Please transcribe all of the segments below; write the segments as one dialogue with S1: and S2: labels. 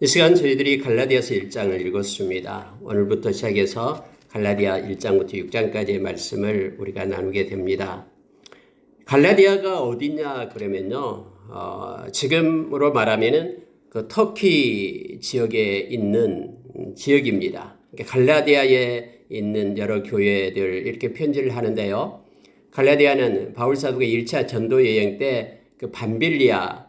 S1: 이 시간 저희들이 갈라디아서 1장을 읽었습니다. 오늘부터 시작해서 갈라디아 1장부터 6장까지의 말씀을 우리가 나누게 됩니다. 갈라디아가 어디냐 그러면요, 지금으로 말하면은 그 터키 지역에 있는 지역입니다. 갈라디아에 있는 여러 교회들 이렇게 편지를 하는데요. 갈라디아는 바울 사도가 1차 전도 여행 때 그 밤빌리아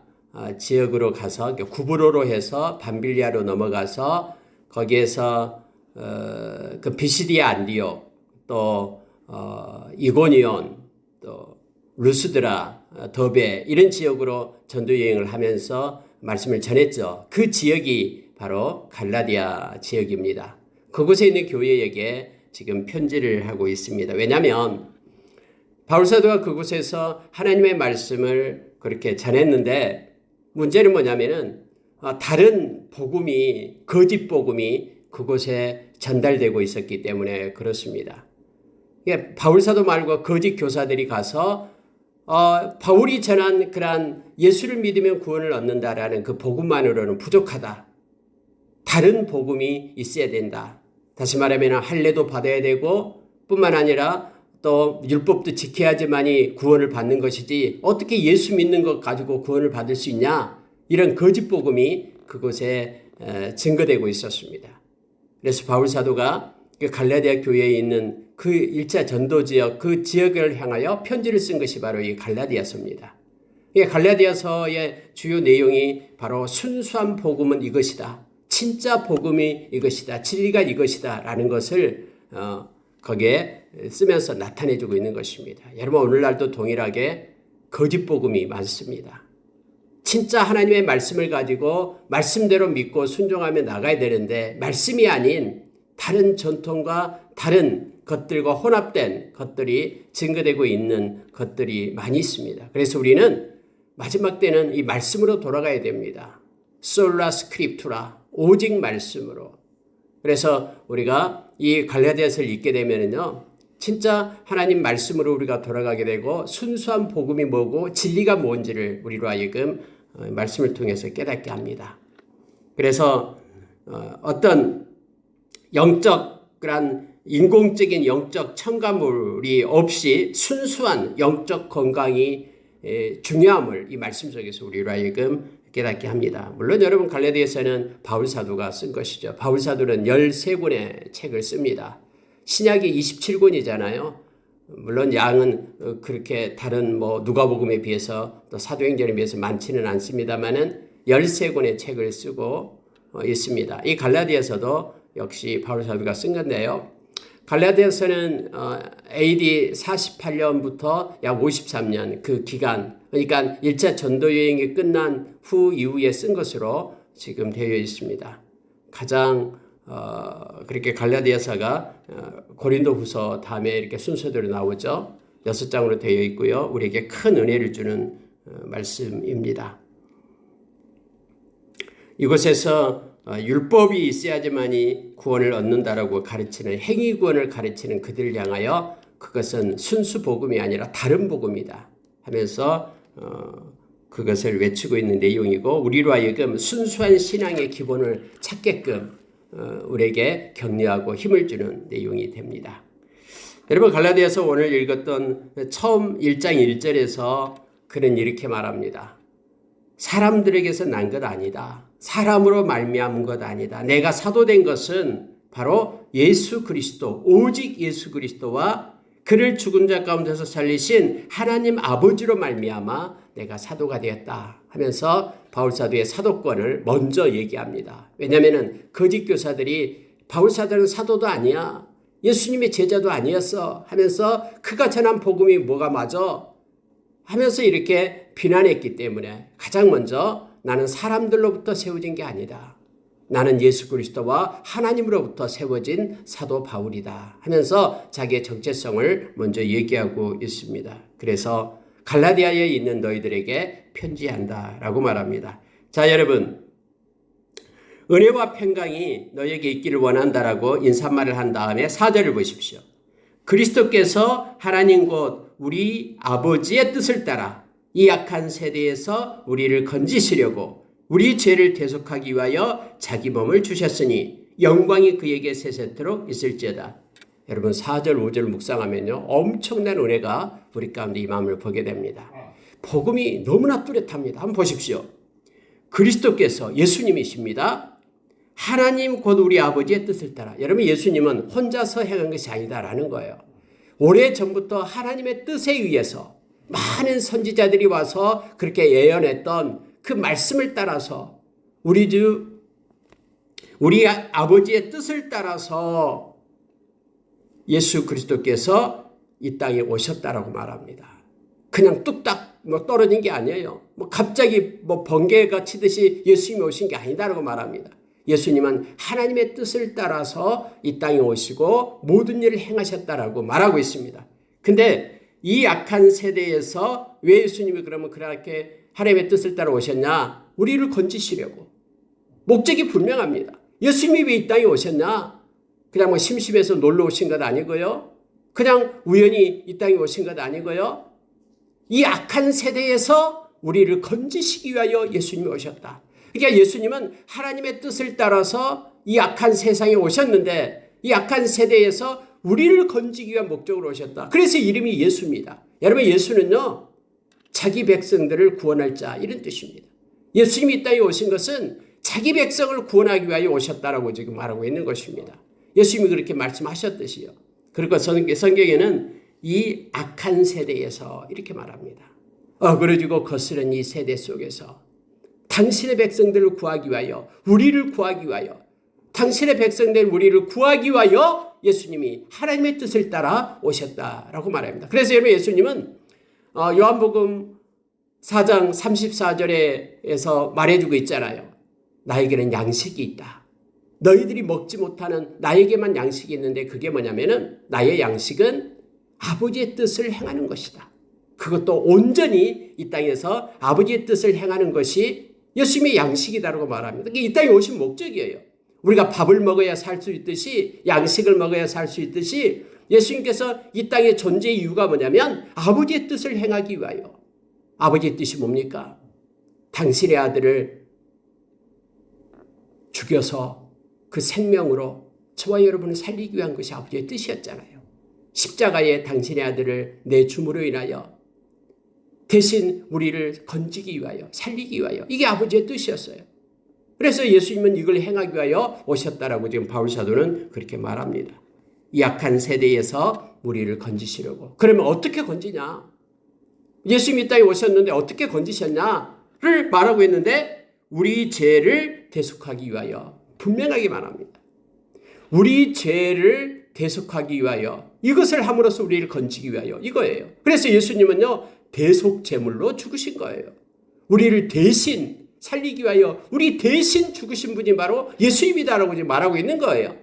S1: 지역으로 가서 구브로로 해서 밤빌리아로 넘어가서 거기에서 그 비시디아 안디옥 또 이고니온 또 루스드라 더베 이런 지역으로 전도 여행을 하면서 말씀을 전했죠. 그 지역이 바로 갈라디아 지역입니다. 그곳에 있는 교회에게 지금 편지를 하고 있습니다. 왜냐하면 바울 사도가 그곳에서 하나님의 말씀을 그렇게 전했는데 문제는 뭐냐면은 다른 복음이 거짓 복음이 그곳에 전달되고 있었기 때문에 그렇습니다. 바울 사도 말고 거짓 교사들이 가서 바울이 전한 그러한 예수를 믿으면 구원을 얻는다라는 그 복음만으로는 부족하다. 다른 복음이 있어야 된다. 다시 말하면 할례도 받아야 되고 뿐만 아니라 또 율법도 지켜야지만이 구원을 받는 것이지 어떻게 예수 믿는 것 가지고 구원을 받을 수 있냐? 이런 거짓 복음이 그곳에 증거되고 있었습니다. 그래서 바울 사도가 갈라디아 교회에 있는 그 1차 전도 지역, 그 지역을 향하여 편지를 쓴 것이 바로 이 갈라디아서입니다. 갈라디아서의 주요 내용이 바로 순수한 복음은 이것이다. 진짜 복음이 이것이다. 진리가 이것이다. 라는 것을 거기에 쓰면서 나타내주고 있는 것입니다. 여러분 오늘날도 동일하게 거짓 복음이 많습니다. 진짜 하나님의 말씀을 가지고 말씀대로 믿고 순종하며 나가야 되는데 말씀이 아닌 다른 전통과 다른 것들과 혼합된 것들이 증거되고 있는 것들이 많이 있습니다. 그래서 우리는 마지막 때는 이 말씀으로 돌아가야 됩니다. 솔라 스크립투라 오직 말씀으로. 그래서 우리가 이 갈라디아서를 읽게 되면은요, 진짜 하나님 말씀으로 우리가 돌아가게 되고 순수한 복음이 뭐고 진리가 뭔지를 우리로 하여금 말씀을 통해서 깨닫게 합니다. 그래서 어떤 영적 그런 인공적인 영적 첨가물이 없이 순수한 영적 건강이 중요함을 이 말씀 속에서 우리로 하여금 깨닫게 합니다. 물론 여러분 갈라디아서는 바울 사도가 쓴 것이죠. 바울 사도는 13권의 책을 씁니다. 신약이 27권이잖아요. 물론 양은 그렇게 다른 누가복음에 비해서 또 사도행전에 비해서 많지는 않습니다만은 13권의 책을 쓰고 있습니다. 이 갈라디아서도 역시 바울 사도가 쓴 건데요. 갈라디아서는 AD 48년부터 약 53년 그 기간, 그러니까 1차 전도 여행이 끝난 후 이후에 쓴 것으로 지금 되어 있습니다. 가장 그렇게 갈라디아서가 고린도후서 다음에 이렇게 순서대로 나오죠. 6장으로 되어 있고요. 우리에게 큰 은혜를 주는 말씀입니다. 이곳에서 율법이 있어야지만이 구원을 얻는다라고 가르치는 행위 구원을 가르치는 그들을 향하여 그것은 순수 복음이 아니라 다른 복음이다 하면서 그것을 외치고 있는 내용이고 우리로 하여금 순수한 신앙의 기본을 찾게끔 우리에게 격려하고 힘을 주는 내용이 됩니다. 여러분 갈라디아서 오늘 읽었던 처음 1장 1절에서 그는 이렇게 말합니다. 사람들에게서 난 것 아니다. 사람으로 말미암은 것 아니다. 내가 사도된 것은 바로 예수 그리스도, 오직 예수 그리스도와 그를 죽은 자 가운데서 살리신 하나님 아버지로 말미암아 내가 사도가 되었다 하면서 바울 사도의 사도권을 먼저 얘기합니다. 왜냐하면 거짓 교사들이 바울 사도는 사도도 아니야. 예수님의 제자도 아니었어 하면서 그가 전한 복음이 뭐가 맞아? 하면서 이렇게 비난했기 때문에 가장 먼저 나는 사람들로부터 세워진 게 아니다. 나는 예수 그리스도와 하나님으로부터 세워진 사도 바울이다 하면서 자기의 정체성을 먼저 얘기하고 있습니다. 그래서 갈라디아에 있는 너희들에게 편지한다라고 말합니다. 자, 여러분 은혜와 평강이 너희에게 있기를 원한다라고 인사말을 한 다음에 4절을 보십시오. 그리스도께서 하나님 곧 우리 아버지의 뜻을 따라 이 악한 세대에서 우리를 건지시려고 우리 죄를 대속하기 위하여 자기 몸을 주셨으니 영광이 그에게 세세토록 있을지어다. 여러분 4절 5절 묵상하면요 엄청난 은혜가 우리 가운데 임함을 보게 됩니다. 복음이 너무나 뚜렷합니다. 한번 보십시오. 그리스도께서 예수님이십니다. 하나님 곧 우리 아버지의 뜻을 따라. 여러분 예수님은 혼자서 행한 것이 아니다라는 거예요. 오래전부터 하나님의 뜻에 의해서 많은 선지자들이 와서 그렇게 예언했던 그 말씀을 따라서 우리 아버지의 뜻을 따라서 예수 그리스도께서 이 땅에 오셨다라고 말합니다. 그냥 뚝딱 떨어진 게 아니에요. 갑자기 번개가 치듯이 예수님이 오신 게 아니다라고 말합니다. 예수님은 하나님의 뜻을 따라서 이 땅에 오시고 모든 일을 행하셨다라고 말하고 있습니다. 근데 이 악한 세대에서 왜 예수님이 그러면 그렇게 하나님의 뜻을 따라 오셨냐? 우리를 건지시려고. 목적이 분명합니다. 예수님이 왜 이 땅에 오셨냐? 그냥 심심해서 놀러 오신 것 아니고요. 그냥 우연히 이 땅에 오신 것 아니고요. 이 악한 세대에서 우리를 건지시기 위하여 예수님이 오셨다. 그러니까 예수님은 하나님의 뜻을 따라서 이 악한 세상에 오셨는데 이 악한 세대에서 우리를 건지기 위한 목적으로 오셨다. 그래서 이름이 예수입니다. 여러분 예수는요. 자기 백성들을 구원할 자 이런 뜻입니다. 예수님이 이 땅에 오신 것은 자기 백성을 구원하기 위하여 오셨다라고 지금 말하고 있는 것입니다. 예수님이 그렇게 말씀하셨듯이요. 그리고 성경에는 이 악한 세대에서 이렇게 말합니다. 어그러지고 거스른 이 세대 속에서 당신의 백성들을 구하기 위하여 우리를 구하기 위하여 당신의 백성들 우리를 구하기 위하여 예수님이 하나님의 뜻을 따라 오셨다라고 말합니다. 그래서 여러분 예수님은 요한복음 4장 34절에서 말해주고 있잖아요. 나에게는 양식이 있다. 너희들이 먹지 못하는 나에게만 양식이 있는데 그게 뭐냐면은 나의 양식은 아버지의 뜻을 행하는 것이다. 그것도 온전히 이 땅에서 아버지의 뜻을 행하는 것이 예수님의 양식이다라고 말합니다. 이 땅에 오신 목적이에요. 우리가 밥을 먹어야 살 수 있듯이 양식을 먹어야 살 수 있듯이 예수님께서 이 땅에 존재의 이유가 뭐냐면 아버지의 뜻을 행하기 위하여. 아버지의 뜻이 뭡니까? 당신의 아들을 죽여서 그 생명으로 저와 여러분을 살리기 위한 것이 아버지의 뜻이었잖아요. 십자가에 당신의 아들을 내줌으로 인하여 대신 우리를 건지기 위하여 살리기 위하여 이게 아버지의 뜻이었어요. 그래서 예수님은 이걸 행하기 위하여 오셨다라고 지금 바울 사도는 그렇게 말합니다. 이 악한 세대에서 우리를 건지시려고. 그러면 어떻게 건지냐? 예수님이 이 땅에 오셨는데 어떻게 건지셨냐를 말하고 있는데 우리 죄를 대속하기 위하여 분명하게 말합니다. 우리 죄를 대속하기 위하여 이것을 함으로써 우리를 건지기 위하여 이거예요. 그래서 예수님은요 대속 제물로 죽으신 거예요. 우리를 대신 살리기 위하여 우리 대신 죽으신 분이 바로 예수님이다라고 지금 말하고 있는 거예요.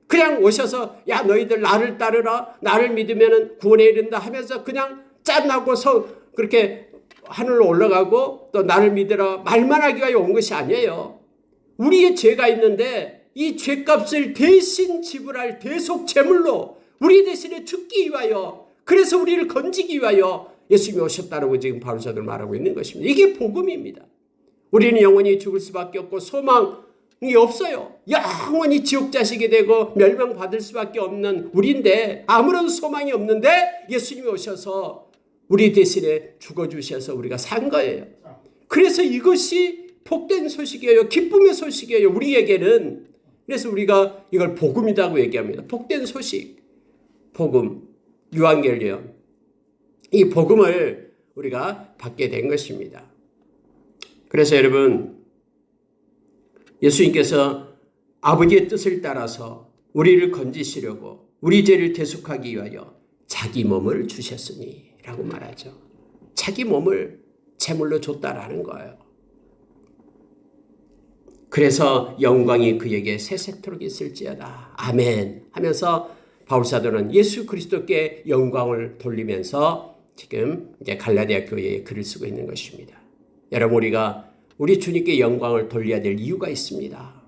S1: 그냥 오셔서 야 너희들 나를 따르라 나를 믿으면 구원에 이른다 하면서 그냥 짠하고서 그렇게 하늘로 올라가고 또 나를 믿으라 말만 하기 위하여 온 것이 아니에요. 우리의 죄가 있는데 이 죄값을 대신 지불할 대속 제물로 우리 대신에 죽기 위하여 그래서 우리를 건지기 위하여 예수님이 오셨다라고 지금 바울 사도는 말하고 있는 것입니다. 이게 복음입니다. 우리는 영원히 죽을 수밖에 없고 소망이 없어요. 영원히 지옥 자식이 되고 멸망받을 수밖에 없는 우리인데 아무런 소망이 없는데 예수님이 오셔서 우리 대신에 죽어주셔서 우리가 산 거예요. 그래서 이것이 복된 소식이에요. 기쁨의 소식이에요. 우리에게는. 그래서 우리가 이걸 복음이라고 얘기합니다. 복된 소식. 복음. 유한겔리온. 이 복음을 우리가 받게 된 것입니다. 그래서 여러분 예수님께서 아버지의 뜻을 따라서 우리를 건지시려고 우리 죄를 대속하기 위하여 자기 몸을 주셨으니 라고 말하죠. 자기 몸을 제물로 줬다라는 거예요. 그래서 영광이 그에게 세세토록 있을지어다. 아멘 하면서 바울사도는 예수 그리스도께 영광을 돌리면서 지금 이제 갈라디아 교회에 글을 쓰고 있는 것입니다. 여러분 우리가 우리 주님께 영광을 돌려야 될 이유가 있습니다.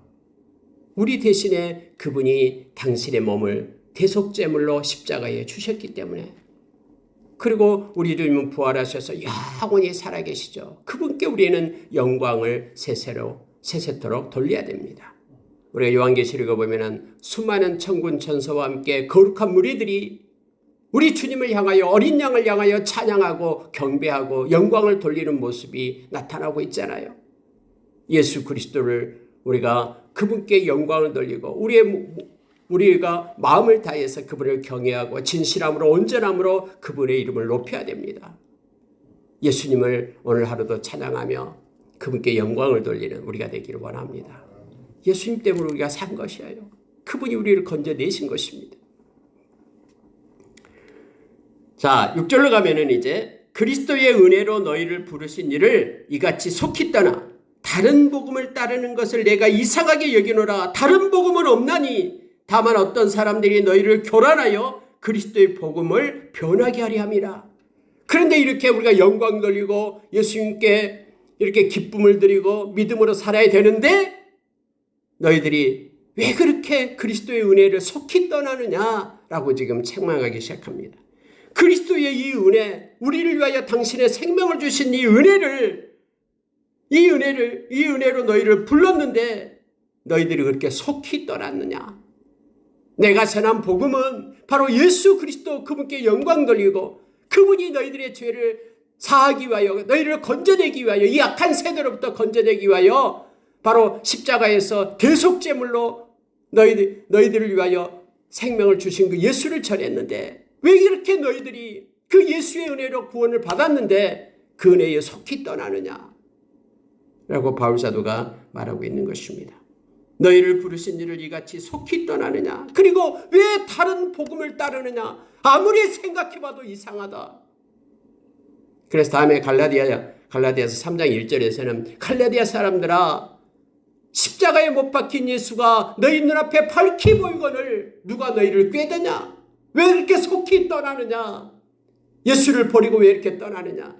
S1: 우리 대신에 그분이 당신의 몸을 대속제물로 십자가에 주셨기 때문에 그리고 우리 주님은 부활하셔서 영원히 살아계시죠. 그분께 우리는 영광을 세세토록 돌려야 됩니다. 우리가 요한계시록에 보면은 수많은 천군 천사와 함께 거룩한 무리들이 우리 주님을 향하여 어린 양을 향하여 찬양하고 경배하고 영광을 돌리는 모습이 나타나고 있잖아요. 예수 그리스도를 우리가 그분께 영광을 돌리고 우리가 마음을 다해서 그분을 경외하고 진실함으로 온전함으로 그분의 이름을 높여야 됩니다. 예수님을 오늘 하루도 찬양하며 그분께 영광을 돌리는 우리가 되기를 원합니다. 예수님 때문에 우리가 산 것이에요. 그분이 우리를 건져내신 것입니다. 자, 6절로 가면은 이제 그리스도의 은혜로 너희를 부르신 이를 이같이 속히 떠나 다른 복음을 따르는 것을 내가 이상하게 여기노라. 다른 복음은 없나니 다만 어떤 사람들이 너희를 교란하여 그리스도의 복음을 변하게 하려 함이라. 그런데 이렇게 우리가 영광 돌리고 예수님께 이렇게 기쁨을 드리고 믿음으로 살아야 되는데 너희들이 왜 그렇게 그리스도의 은혜를 속히 떠나느냐라고 지금 책망하기 시작합니다. 그리스도의 이 은혜, 우리를 위하여 당신의 생명을 주신 이 은혜로 너희를 불렀는데 너희들이 그렇게 속히 떠났느냐? 내가 전한 복음은 바로 예수 그리스도 그분께 영광 돌리고 그분이 너희들의 죄를 사하기 위하여 너희를 건져내기 위하여 이 악한 세대로부터 건져내기 위하여 바로 십자가에서 대속제물로 너희들을 위하여 생명을 주신 그 예수를 전했는데 왜 이렇게 너희들이 그 예수의 은혜로 구원을 받았는데 그 은혜에 속히 떠나느냐? 라고 바울사도가 말하고 있는 것입니다. 너희를 부르신 이를 이같이 속히 떠나느냐? 그리고 왜 다른 복음을 따르느냐? 아무리 생각해봐도 이상하다. 그래서 다음에 갈라디아서 3장 1절에서는 갈라디아 사람들아 십자가에 못 박힌 예수가 너희 눈앞에 밝히 보이거늘 누가 너희를 꾀드냐? 왜 이렇게 속히 떠나느냐? 예수를 버리고 왜 이렇게 떠나느냐?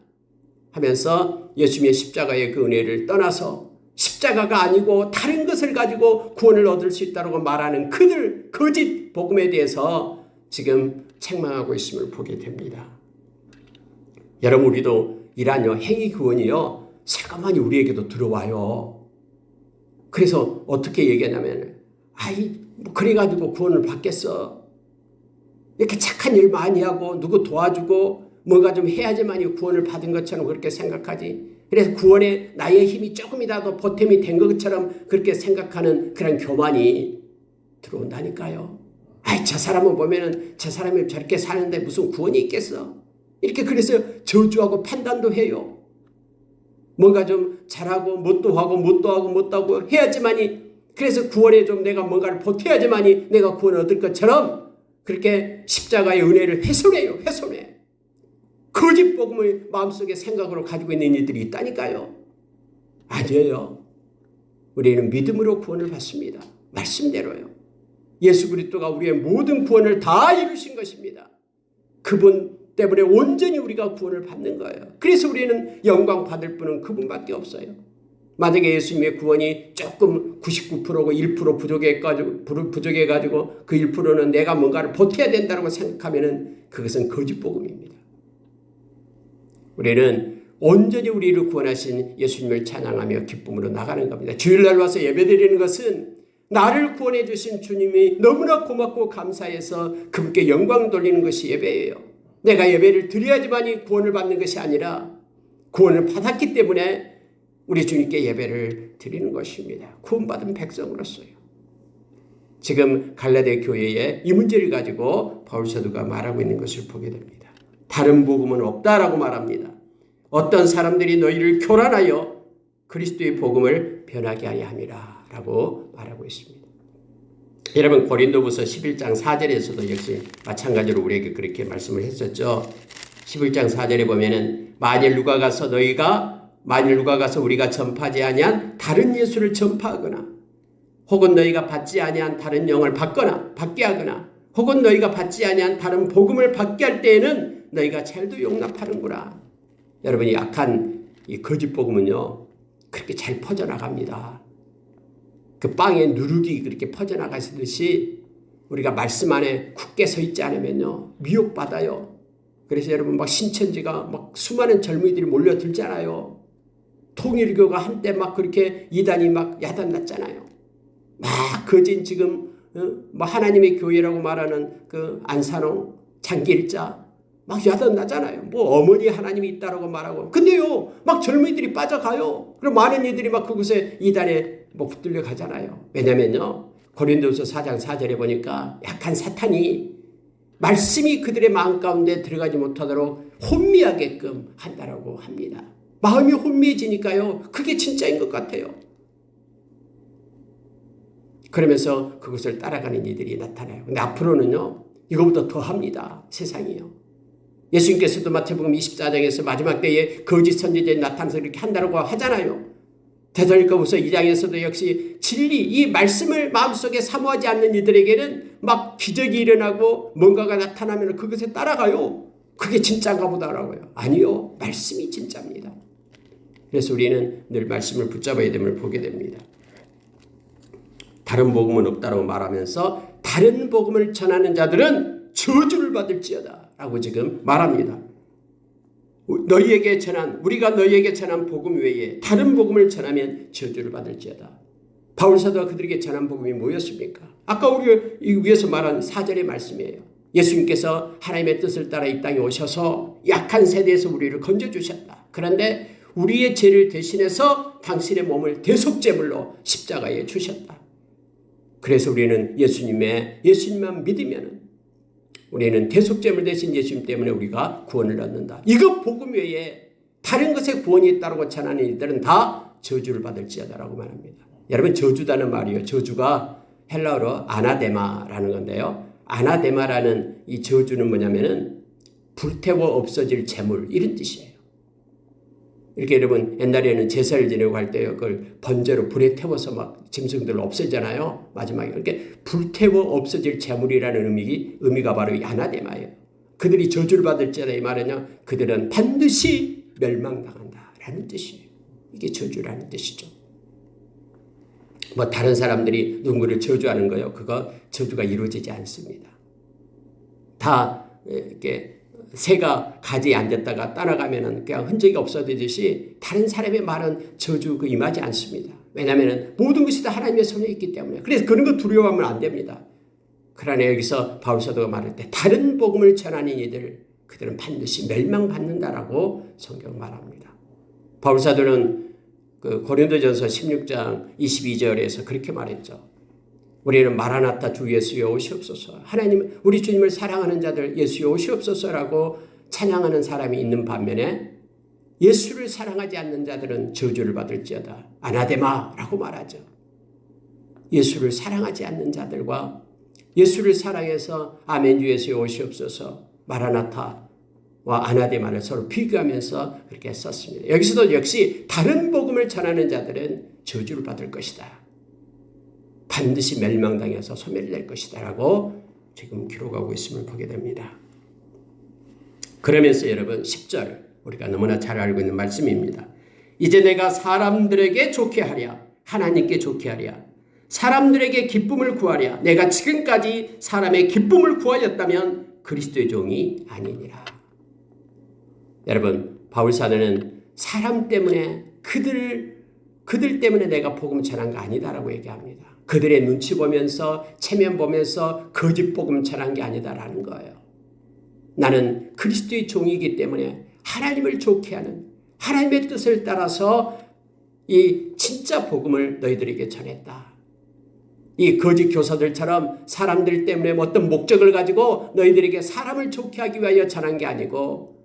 S1: 하면서 예수님의 십자가의 그 은혜를 떠나서 십자가가 아니고 다른 것을 가지고 구원을 얻을 수 있다고 말하는 그들 거짓 복음에 대해서 지금 책망하고 있음을 보게 됩니다. 여러분 우리도 이러한 행위 구원이요 새까만이 우리에게도 들어와요. 그래서 어떻게 얘기하냐면 뭐 그래가지고 구원을 받겠어. 이렇게 착한 일 많이 하고 누구 도와주고 뭔가 좀 해야지만 구원을 받은 것처럼 그렇게 생각하지. 그래서 구원에 나의 힘이 조금이라도 보탬이 된 것처럼 그렇게 생각하는 그런 교만이 들어온다니까요. 저 사람을 보면은 저 사람이 저렇게 사는데 무슨 구원이 있겠어. 이렇게 그래서 저주하고 판단도 해요. 뭔가 좀 잘하고 뭣도 하고 해야지만이 그래서 구원에 좀 내가 뭔가를 보태야지만이 내가 구원을 얻을 것처럼 그렇게 십자가의 은혜를 훼손해요. 거짓 복음을 마음속에 생각으로 가지고 있는 이들이 있다니까요. 아니에요. 우리는 믿음으로 구원을 받습니다. 말씀대로요. 예수 그리스도가 우리의 모든 구원을 다 이루신 것입니다. 그분 때문에 온전히 우리가 구원을 받는 거예요. 그래서 우리는 영광 받을 분은 그분밖에 없어요. 만약에 예수님의 구원이 조금 99%고 1% 부족해가지고 그 1%는 내가 뭔가를 보태야 된다고 생각하면 그것은 거짓 복음입니다. 우리는 온전히 우리를 구원하신 예수님을 찬양하며 기쁨으로 나가는 겁니다. 주일날 와서 예배드리는 것은 나를 구원해 주신 주님이 너무나 고맙고 감사해서 그분께 영광 돌리는 것이 예배예요. 내가 예배를 드려야지만이 구원을 받는 것이 아니라 구원을 받았기 때문에 우리 주님께 예배를 드리는 것입니다. 구원받은 백성으로서요. 지금 갈라디아 교회에 이 문제를 가지고 바울사도가 말하고 있는 것을 보게 됩니다. 다른 복음은 없다라고 말합니다. 어떤 사람들이 너희를 교란하여 그리스도의 복음을 변하게 하려 함이라 라고 말하고 있습니다. 여러분 고린도후서 11장 4절에서도 역시 마찬가지로 우리에게 그렇게 말씀을 했었죠. 11장 4절에 보면은 만일 누가 가서 우리가 전파하지 아니한 다른 예수를 전파하거나 혹은 너희가 받지 아니한 다른 영을 받게 하거나 혹은 너희가 받지 아니한 다른 복음을 받게 할 때에는 너희가 잘도 용납하는구나. 여러분이 약한 이 거짓 복음은요 그렇게 잘 퍼져나갑니다. 그 빵에 누룩이 그렇게 퍼져나가시듯이 우리가 말씀 안에 굳게 서 있지 않으면요 미혹받아요. 그래서 여러분 막 신천지가 막 수많은 젊은이들이 몰려들잖아요. 통일교가 한때 막 그렇게 이단이 막 야단났잖아요. 막 거진 지금 뭐 하나님의 교회라고 말하는 그 안산홍 장길자 막 야단나잖아요. 뭐 어머니 하나님이 있다라고 말하고. 근데요 막 젊은이들이 빠져가요. 그럼 많은 이들이 막 그곳에 이단에 뭐 붙들려 가잖아요. 왜냐면요 고린도서 4장 4절에 보니까 약한 사탄이 말씀이 그들의 마음 가운데 들어가지 못하도록 혼미하게끔 한다라고 합니다. 마음이 혼미해지니까요 그게 진짜인 것 같아요. 그러면서 그것을 따라가는 이들이 나타나요. 근데 앞으로는요 이거보다 더 합니다. 세상이요. 예수님께서도 마태복음 24장에서 마지막 때에 거짓 선지자들이 나타나서 이렇게 한다고 하잖아요. 데살로니가후서 2장에서도 역시 진리, 이 말씀을 마음속에 사모하지 않는 이들에게는 막 기적이 일어나고 뭔가가 나타나면 그것에 따라가요. 그게 진짜인가 보다라고요. 아니요. 말씀이 진짜입니다. 그래서 우리는 늘 말씀을 붙잡아야 됨을 보게 됩니다. 다른 복음은 없다고 말하면서 다른 복음을 전하는 자들은 저주를 받을지어다 라고 지금 말합니다. 우리가 너희에게 전한 복음 외에 다른 복음을 전하면 저주를 받을지어다. 바울사도가 그들에게 전한 복음이 뭐였습니까? 아까 우리 위에서 말한 4절의 말씀이에요. 예수님께서 하나님의 뜻을 따라 이 땅에 오셔서 약한 세대에서 우리를 건져주셨다. 그런데 우리의 죄를 대신해서 당신의 몸을 대속제물로 십자가에 주셨다. 그래서 우리는 예수님만 믿으면 우리는 대속제물 대신 예수님 때문에 우리가 구원을 얻는다. 이거 복음 외에 다른 것에 구원이 있다고 전하는 이들은 다 저주를 받을지어다라고 말합니다. 여러분 저주다는 말이요. 저주가 헬라어로 아나데마라는 건데요. 아나데마라는 이 저주는 뭐냐면은 불태워 없어질 재물 이런 뜻이에요. 이렇게 여러분 옛날에는 제사를 지내고 할 때 그걸 번제로 불에 태워서 막 짐승들을 없애잖아요. 마지막에 이렇게 불태워 없어질 재물이라는 의미가 바로 이 아나데마예요. 그들이 저주를 받을지어다 이 말은요. 그들은 반드시 멸망당한다라는 뜻이에요. 이게 저주라는 뜻이죠. 뭐 다른 사람들이 누군가를 저주하는 거요. 그거 저주가 이루어지지 않습니다. 다 이렇게 새가 가지에 앉았다가 따라가면은 그냥 흔적이 없어지듯이 다른 사람의 말은 저주 임하지 않습니다. 왜냐하면 모든 것이 다 하나님의 손에 있기 때문에. 그래서 그런 거 두려워하면 안 됩니다. 그러나 여기서 바울 사도가 말할 때 다른 복음을 전하는 이들 그들은 반드시 멸망받는다라고 성경 말합니다. 바울 사도는 그 고린도전서 16장 22절에서 그렇게 말했죠. 우리는 마라나타 주 예수여 오시옵소서. 하나님 우리 주님을 사랑하는 자들 예수여 오시옵소서라고 찬양하는 사람이 있는 반면에 예수를 사랑하지 않는 자들은 저주를 받을지어다. 아나데마라고 말하죠. 예수를 사랑하지 않는 자들과 예수를 사랑해서 아멘 주 예수여 오시옵소서 마라나타와 아나데마를 서로 비교하면서 그렇게 썼습니다. 여기서도 역시 다른 복음을 전하는 자들은 저주를 받을 것이다. 반드시 멸망당해서 소멸될 것이다 라고 지금 기록하고 있음을 보게 됩니다. 그러면서 여러분 10절 우리가 너무나 잘 알고 있는 말씀입니다. 이제 내가 사람들에게 좋게 하랴 하나님께 좋게 하랴 사람들에게 기쁨을 구하랴 내가 지금까지 사람의 기쁨을 구하였다면 그리스도의 종이 아니니라. 여러분 바울사도는 사람 때문에 그들 때문에 내가 복음 전한 거 아니다라고 얘기합니다. 그들의 눈치 보면서 체면 보면서 거짓 복음 전한 게 아니다라는 거예요. 나는 그리스도의 종이기 때문에 하나님을 좋게 하는 하나님의 뜻을 따라서 이 진짜 복음을 너희들에게 전했다. 이 거짓 교사들처럼 사람들 때문에 어떤 목적을 가지고 너희들에게 사람을 좋게 하기 위하여 전한 게 아니고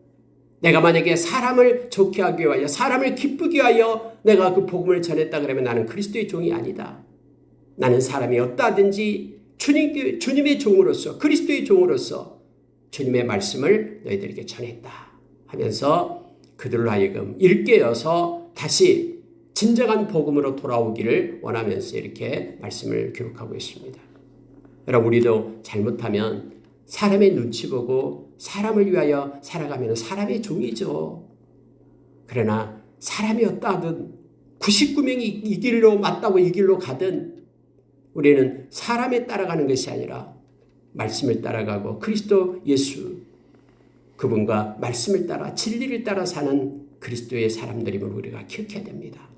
S1: 내가 만약에 사람을 좋게 하기 위하여 사람을 기쁘게 하여 내가 그 복음을 전했다 그러면 나는 그리스도의 종이 아니다. 나는 사람이 어떠하든지 주님의 종으로서 그리스도의 종으로서 주님의 말씀을 너희들에게 전했다 하면서 그들로 하여금 일깨어서 다시 진정한 복음으로 돌아오기를 원하면서 이렇게 말씀을 기록하고 있습니다. 여러분 우리도 잘못하면 사람의 눈치 보고 사람을 위하여 살아가면 사람의 종이죠. 그러나 사람이 어떠하든 99명이 이 길로 맞다고 이 길로 가든 우리는 사람에 따라가는 것이 아니라 말씀을 따라가고 그리스도 예수 그분과 말씀을 따라 진리를 따라 사는 그리스도의 사람들임을 우리가 기억해야 됩니다.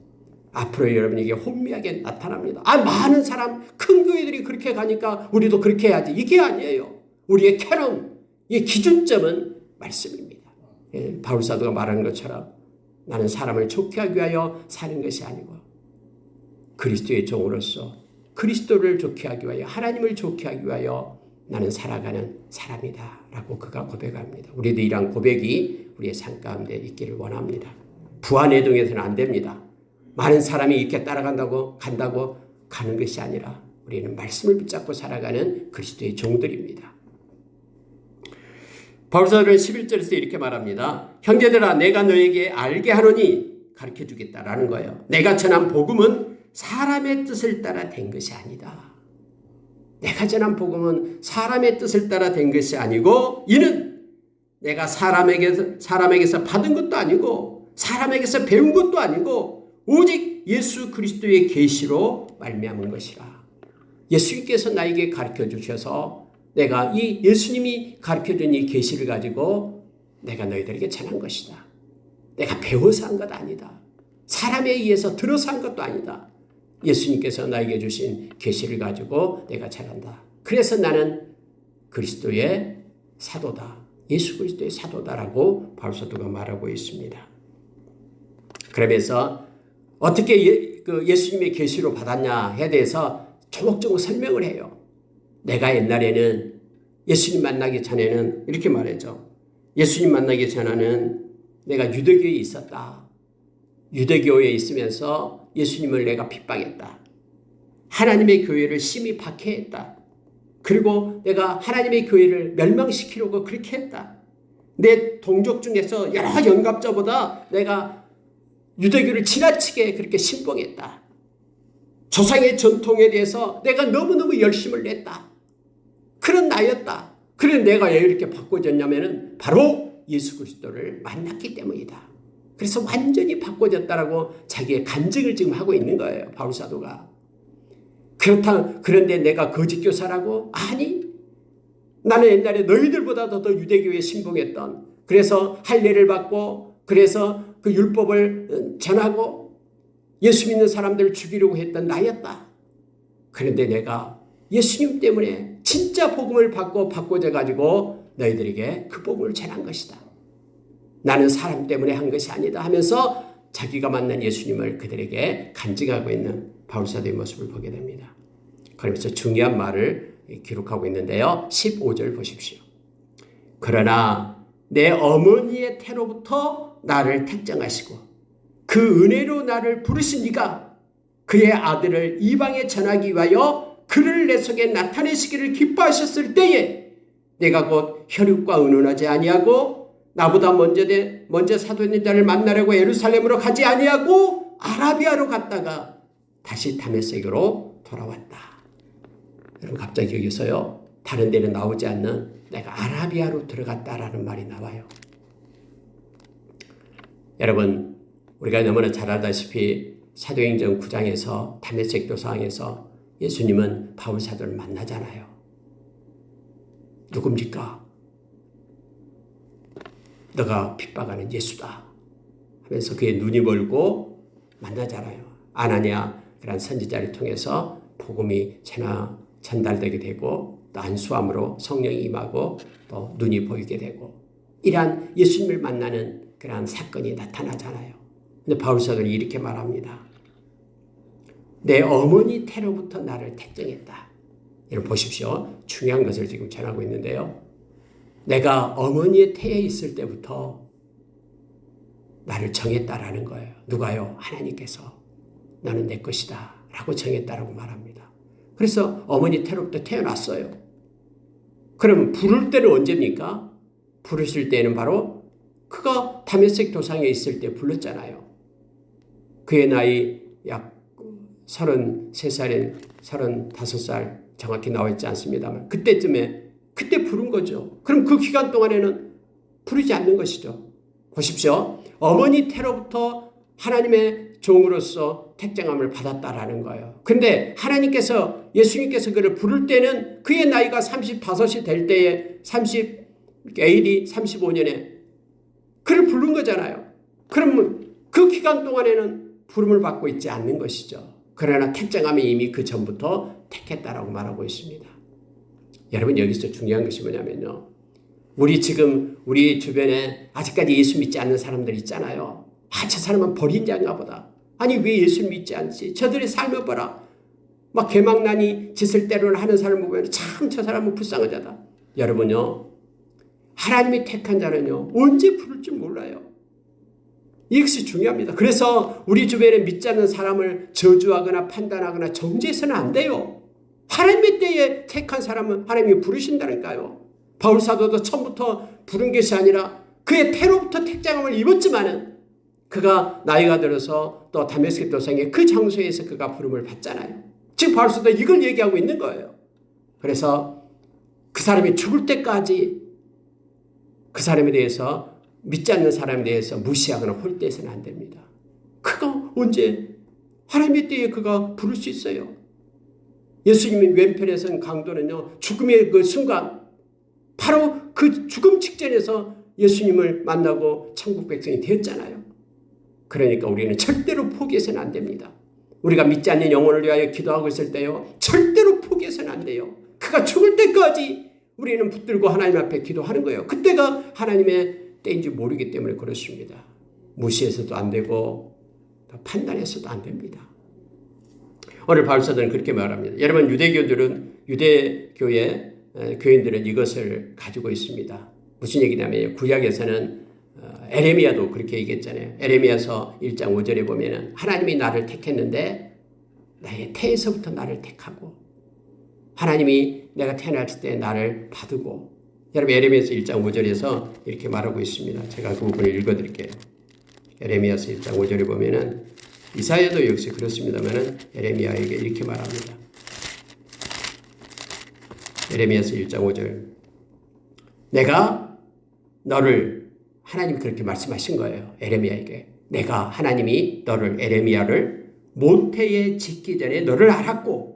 S1: 앞으로 여러분에게 혼미하게 나타납니다. 많은 사람, 큰 교회들이 그렇게 가니까 우리도 그렇게 해야지. 이게 아니에요. 우리의 캐논, 이 기준점은 말씀입니다. 바울 사도가 말하는 것처럼 나는 사람을 좋게 하기 위하여 사는 것이 아니고 그리스도의 종으로서 그리스도를 좋게 하기 위하여 하나님을 좋게 하기 위하여 나는 살아가는 사람이다 라고 그가 고백합니다. 우리도 이러한 고백이 우리의 삶 가운데 있기를 원합니다. 부안해동에서는 안 됩니다. 많은 사람이 이렇게 따라간다고 가는 것이 아니라 우리는 말씀을 붙잡고 살아가는 그리스도의 종들입니다. 바울사도는 11절에서 이렇게 말합니다. 형제들아 내가 너에게 알게 하노니 가르쳐 주겠다라는 거예요. 내가 전한 복음은 사람의 뜻을 따라 된 것이 아니다. 내가 전한 복음은 사람의 뜻을 따라 된 것이 아니고 이는 내가 사람에게서 받은 것도 아니고 사람에게서 배운 것도 아니고 오직 예수 그리스도의 계시로 말미암은 것이라. 예수님께서 나에게 가르쳐 주셔서 내가 이 예수님이 가르쳐 준 이 계시를 가지고 내가 너희들에게 전한 것이다. 내가 배워서 한 것 아니다. 사람에 의해서 들어서 한 것도 아니다. 예수님께서 나에게 주신 계시를 가지고 내가 전한다. 그래서 나는 그리스도의 사도다. 예수 그리스도의 사도다라고 바울사도가 말하고 있습니다. 그러면서 어떻게 예수님의 계시로 받았냐에 대해서 조목조목 설명을 해요. 내가 옛날에는 예수님 만나기 전에는 이렇게 말하죠. 예수님 만나기 전에는 내가 유대교에 있었다. 유대교에 있으면서 예수님을 내가 핍박했다. 하나님의 교회를 심히 박해했다. 그리고 내가 하나님의 교회를 멸망시키려고 그렇게 했다. 내 동족 중에서 여러 영갑자보다 내가 유대교를 지나치게 그렇게 신봉했다. 조상의 전통에 대해서 내가 너무너무 열심을 냈다. 그런 나였다. 그래서 내가 왜 이렇게 바꿔졌냐면은 바로 예수 그리스도를 만났기 때문이다. 그래서 완전히 바꿔졌다라고 자기의 간증을 지금 하고 있는 거예요. 바울 사도가. 그런데 내가 거짓 교사라고? 아니. 나는 옛날에 너희들보다도 더 유대교에 신봉했던, 그래서 할례를 받고, 그래서 그 율법을 전하고 예수 믿는 사람들을 죽이려고 했던 나였다. 그런데 내가 예수님 때문에 진짜 복음을 받고 바꿔져 가지고 너희들에게 그 복음을 전한 것이다. 나는 사람 때문에 한 것이 아니다 하면서 자기가 만난 예수님을 그들에게 간증하고 있는 바울사도의 모습을 보게 됩니다. 그러면서 중요한 말을 기록하고 있는데요. 15절 보십시오. 그러나 내 어머니의 태로부터 나를 택정하시고 그 은혜로 나를 부르신 이가 그의 아들을 이방에 전하기 위하여 그를 내 속에 나타내시기를 기뻐하셨을 때에 내가 곧 혈육과 의논하지 아니하고 나보다 먼저 사도된 자를 만나려고 예루살렘으로 가지 아니하고 아라비아로 갔다가 다시 다메섹으로 돌아왔다. 여러분 갑자기 여기서요. 다른 데는 나오지 않는 내가 아라비아로 들어갔다라는 말이 나와요. 여러분 우리가 너무나 잘 알다시피 사도행전 9장에서 다메섹 도상에서 예수님은 바울 사도를 만나잖아요. 누굽니까? 너가 핍박하는 예수다 하면서 그의 눈이 멀고 만나잖아요. 아나니아 그런 선지자를 통해서 복음이 전달되게 되고 또 안수함으로 성령이 임하고 또 눈이 보이게 되고 이러한 예수님을 만나는 그러한 사건이 나타나잖아요. 근데 바울 사도는 이렇게 말합니다. 내 어머니 태로부터 나를 택정했다. 여러분 보십시오. 중요한 것을 지금 전하고 있는데요. 내가 어머니의 태에 있을 때부터 나를 정했다라는 거예요. 누가요? 하나님께서 너는 내 것이다 라고 정했다라고 말합니다. 그래서 어머니 태로부터 태어났어요. 그럼 부를 때는 언제입니까? 부르실 때는 바로 그가 다메섹 도상에 있을 때 불렀잖아요. 그의 나이 약 33살인 35살 정확히 나와 있지 않습니다만 그때 부른 거죠. 그럼 그 기간 동안에는 부르지 않는 것이죠. 보십시오. 어머니 태로부터 하나님의 종으로서 택정함을 받았다라는 거예요. 근데 예수님께서 그를 부를 때는 그의 나이가 35이 될 때에 AD 35년에 그를 부른 거잖아요. 그러면 그 기간 동안에는 부름을 받고 있지 않는 것이죠. 그러나 택정함이 이미 그 전부터 택했다라고 말하고 있습니다. 여러분, 여기서 중요한 것이 뭐냐면요. 우리 주변에 아직까지 예수 믿지 않는 사람들 있잖아요. 저 사람은 버린 자인가 보다. 아니, 왜 예수 믿지 않지? 저들의 삶을 봐라. 막 개망나니 짓을 때로는 하는 사람을 보면 참 저 사람은 불쌍하자다. 여러분요, 하나님이 택한 자는요, 언제 부를지 몰라요. 이것이 중요합니다. 그래서 우리 주변에 믿지 않는 사람을 저주하거나 판단하거나 정죄해서는 안 돼요. 하나님의 때에 택한 사람은 하나님이 부르신다니까요. 바울 사도도 처음부터 부른 것이 아니라 그의 태로부터 택장함을 입었지만은 그가 나이가 들어서 또 다메섹 도상의 그 장소에서 그가 부름을 받잖아요. 지금 바울 사도도 이걸 얘기하고 있는 거예요. 그래서 그 사람이 죽을 때까지 그 사람에 대해서 믿지 않는 사람에 대해서 무시하거나 홀대해서는 안 됩니다. 그가 언제 하나님의 때에 그가 부를 수 있어요. 예수님이 왼편에 선 강도는요, 죽음의 그 순간 바로 그 죽음 직전에서 예수님을 만나고 천국 백성이 되었잖아요. 그러니까 우리는 절대로 포기해서는 안 됩니다. 우리가 믿지 않는 영혼을 위하여 기도하고 있을 때요, 절대로 포기해서는 안 돼요. 그가 죽을 때까지 우리는 붙들고 하나님 앞에 기도하는 거예요. 그때가 하나님의 때인지 모르기 때문에 그렇습니다. 무시해서도 안 되고 판단해서도 안 됩니다. 오늘 바울 사도는 그렇게 말합니다. 여러분, 유대교의 교인들은 이것을 가지고 있습니다. 무슨 얘기냐면 구약에서는 에레미야도 그렇게 얘기했잖아요. 에레미야서 1장 5절에 보면은 하나님이 나를 택했는데 나의 태에서부터 나를 택하고 하나님이 내가 태어났을 때 나를 받고, 여러분 에레미야서 1장 5절에서 이렇게 말하고 있습니다. 제가 그 부분을 읽어드릴게요. 에레미야서 1장 5절에 보면은 이사야도 역시 그렇습니다만은 에레미야에게 이렇게 말합니다. 에레미야서 1장 5절. 내가 너를, 하나님이 그렇게 말씀하신 거예요. 에레미야에게. 내가, 하나님이 너를, 에레미야를 모태에 짓기 전에 너를 알았고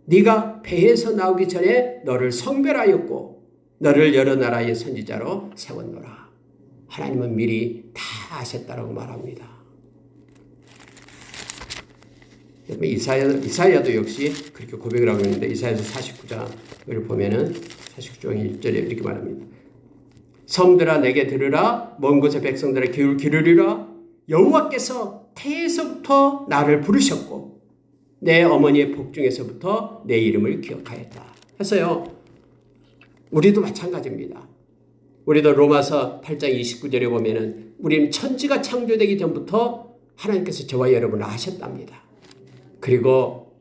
S1: 네가 배에서 나오기 전에 너를 성별하였고 너를 여러 나라의 선지자로 세웠노라. 하나님은 미리 다 아셨다라고 말합니다. 이사야도 역시 그렇게 고백을 하고 있는데 이사야서 49장을 보면은 49장 1절에 이렇게 말합니다. 섬들아 내게 들으라, 먼 곳의 백성들아 귀를 기울이라. 여호와께서 태에서부터 나를 부르셨고 내 어머니의 복중에서부터 내 이름을 기억하였다. 했어요. 우리도 마찬가지입니다. 우리도 로마서 8장 29절에 보면은 우리는 천지가 창조되기 전부터 하나님께서 저와 여러분을 아셨답니다. 그리고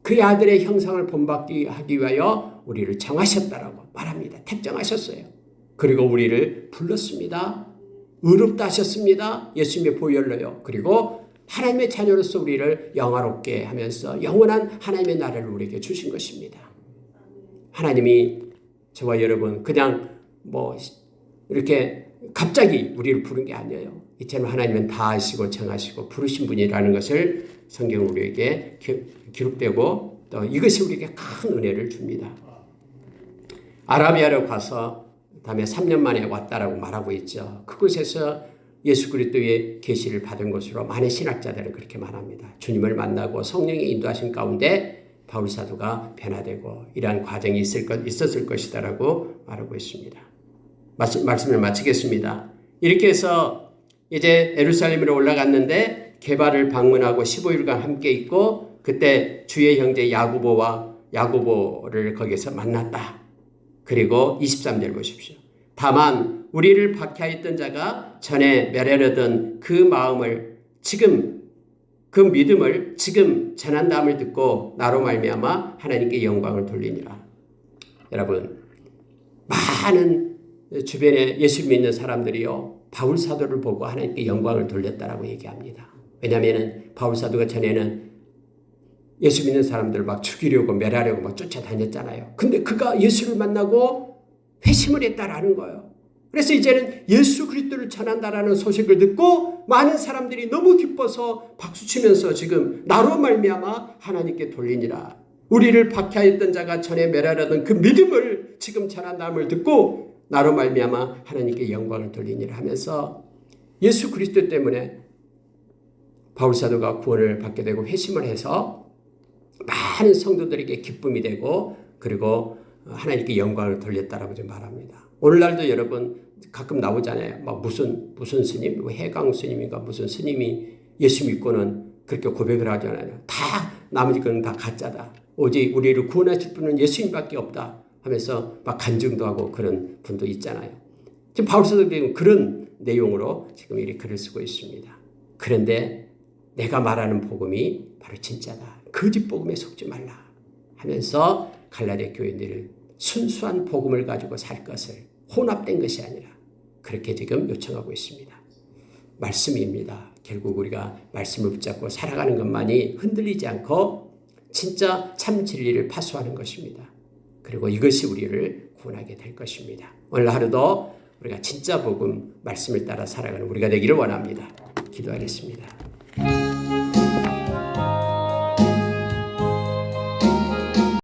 S1: 그의 아들의 형상을 본받기 하기 위하여 우리를 정하셨다라고 말합니다. 택정하셨어요. 그리고 우리를 불렀습니다. 의롭다 하셨습니다. 예수님의 보혈로요. 그리고 하나님의 자녀로서 우리를 영화롭게 하면서 영원한 하나님의 나라를 우리에게 주신 것입니다. 하나님이 저와 여러분 그냥 이렇게 갑자기 우리를 부른 게 아니에요. 이처럼 하나님은 다 아시고 정하시고 부르신 분이라는 것을 성경 우리에게 기록되고 또 이것이 우리에게 큰 은혜를 줍니다. 아라비아로 가서 다음에 3년 만에 왔다라고 말하고 있죠. 그곳에서 예수 그리스도의 계시를 받은 것으로 많은 신학자들은 그렇게 말합니다. 주님을 만나고 성령의 인도하신 가운데 바울 사도가 변화되고 이러한 과정이 있었을 것이다라고 말하고 있습니다. 말씀을 마치겠습니다. 이렇게 해서 이제 예루살렘으로 올라갔는데 게바를 방문하고 15일간 함께 있고 그때 주의 형제 야고보를 거기서 만났다. 그리고 23절 보십시오. 다만 우리를 박해하였던 자가 전에 멸하려던 그 마음을 지금 그 믿음을 지금 전한다함을 듣고 나로 말미암아 하나님께 영광을 돌리니라. 여러분, 많은 주변에 예수 믿는 사람들이요 바울 사도를 보고 하나님께 영광을 돌렸다라고 얘기합니다. 왜냐하면 바울 사도가 전에는 예수 믿는 사람들을 막 죽이려고 멸하려고 막 쫓아다녔잖아요. 근데 그가 예수를 만나고 회심을 했다라는 거예요. 그래서 이제는 예수 그리스도를 전한다라는 소식을 듣고 많은 사람들이 너무 기뻐서 박수치면서 지금 나로 말미암아 하나님께 돌리니라. 우리를 박해하였던 자가 전에 멸하려던 그 믿음을 지금 전한다함을 듣고 나로 말미암아 하나님께 영광을 돌리니라 하면서 예수 그리스도 때문에 바울사도가 구원을 받게 되고 회심을 해서 많은 성도들에게 기쁨이 되고 그리고 하나님께 영광을 돌렸다라고 좀 말합니다. 오늘날도 여러분 가끔 나오잖아요. 막 무슨 스님, 해강 스님인가 무슨 스님이 예수 믿고는 그렇게 고백을 하잖아요. 다 나머지 거는 다 가짜다. 오직 우리를 구원하실 분은 예수님밖에 없다 하면서 막 간증도 하고 그런 분도 있잖아요. 지금 바울사도는 그런 내용으로 지금 이렇게 글을 쓰고 있습니다. 그런데 내가 말하는 복음이 바로 진짜다. 거짓 복음에 속지 말라 하면서 갈라디아 교인들을 순수한 복음을 가지고 살 것을 혼합된 것이 아니라 그렇게 지금 요청하고 있습니다. 말씀입니다. 결국 우리가 말씀을 붙잡고 살아가는 것만이 흔들리지 않고 진짜 참 진리를 파수하는 것입니다. 그리고 이것이 우리를 구원하게 될 것입니다. 오늘 하루도 우리가 진짜 복음 말씀을 따라 살아가는 우리가 되기를 원합니다. 기도하겠습니다.